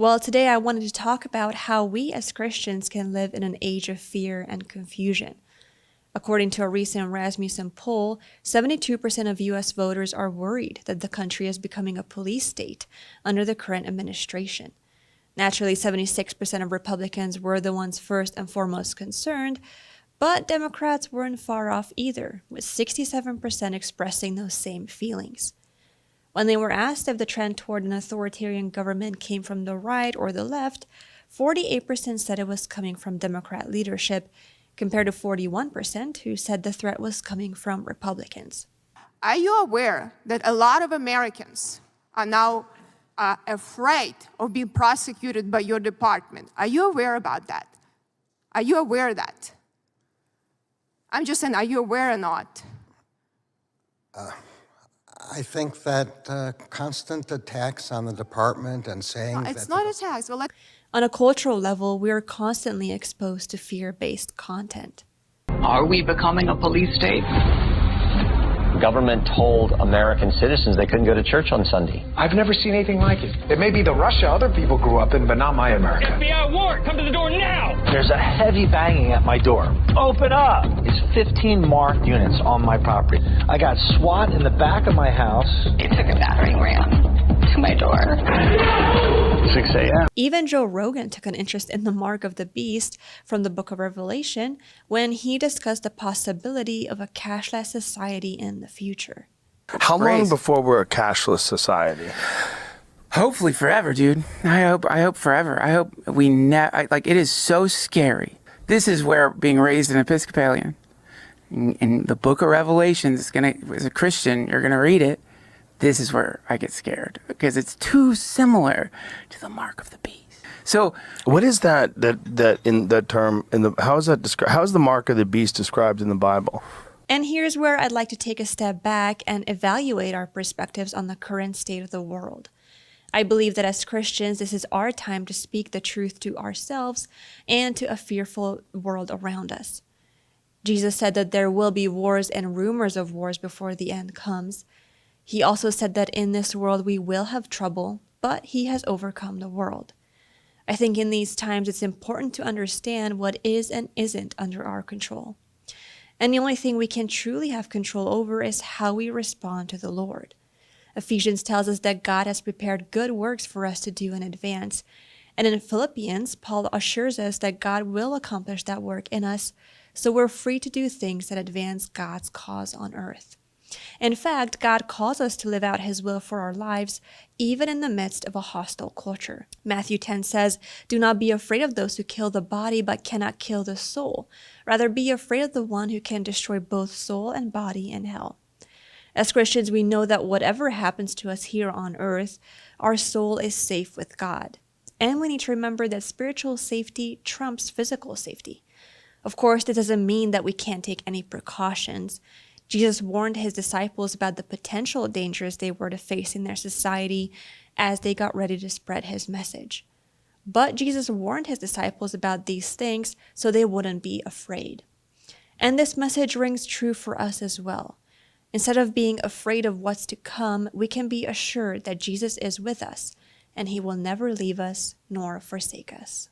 Well, today I wanted to talk about how we as Christians can live in an age of fear and confusion. According to a recent Rasmussen poll, 72% of U.S. voters are worried that the country is becoming a police state under the current administration. Naturally, 76% of Republicans were the ones first and foremost concerned, but Democrats weren't far off either, with 67% expressing those same feelings. When they were asked if the trend toward an authoritarian government came from the right or the left, 48% said it was coming from Democrat leadership, compared to 41% who said the threat was coming from Republicans. Are you aware that a lot of Americans are now afraid of being prosecuted by your department? Are you aware about that? Are you aware of that? I'm just saying, are you aware or not? I think that constant attacks on the department and saying It's not attacks. Well, On a cultural level, we are constantly exposed to fear-based content. Are we becoming a police state? Government told American citizens they couldn't go to church on Sunday. I've never seen anything like it. It may be the Russia other people grew up in, but not my America. FBI warrant, come to the door now! There's a heavy banging at my door. Open up! It's 15 marked units on my property. I got SWAT in the back of my house. They took a battering ram to my door. 6 a.m. Even Joe Rogan took an interest in the mark of the beast from the book of Revelation when he discussed the possibility of a cashless society in the future. How long before we're a cashless society? Hopefully forever, dude. I hope forever. I hope we it is so scary. This is where being raised an Episcopalian in the book of Revelation is as a Christian, you're gonna read it. This is where I get scared because it's too similar to the mark of the beast. So, what is that in that term? How is that described? How is the mark of the beast described in the Bible? And here's where I'd like to take a step back and evaluate our perspectives on the current state of the world. I believe that as Christians, this is our time to speak the truth to ourselves and to a fearful world around us. Jesus said that there will be wars and rumors of wars before the end comes. He also said that in this world we will have trouble, but he has overcome the world. I think in these times it's important to understand what is and isn't under our control. And the only thing we can truly have control over is how we respond to the Lord. Ephesians tells us that God has prepared good works for us to do in advance. And in Philippians, Paul assures us that God will accomplish that work in us, so we're free to do things that advance God's cause on earth. In fact, God calls us to live out his will for our lives, even in the midst of a hostile culture. Matthew 10 says, "Do not be afraid of those who kill the body but cannot kill the soul. Rather, be afraid of the one who can destroy both soul and body in hell." As Christians, we know that whatever happens to us here on earth, our soul is safe with God. And we need to remember that spiritual safety trumps physical safety. Of course, this doesn't mean that we can't take any precautions. Jesus warned his disciples about the potential dangers they were to face in their society as they got ready to spread his message. But Jesus warned his disciples about these things so they wouldn't be afraid. And this message rings true for us as well. Instead of being afraid of what's to come, we can be assured that Jesus is with us and he will never leave us nor forsake us.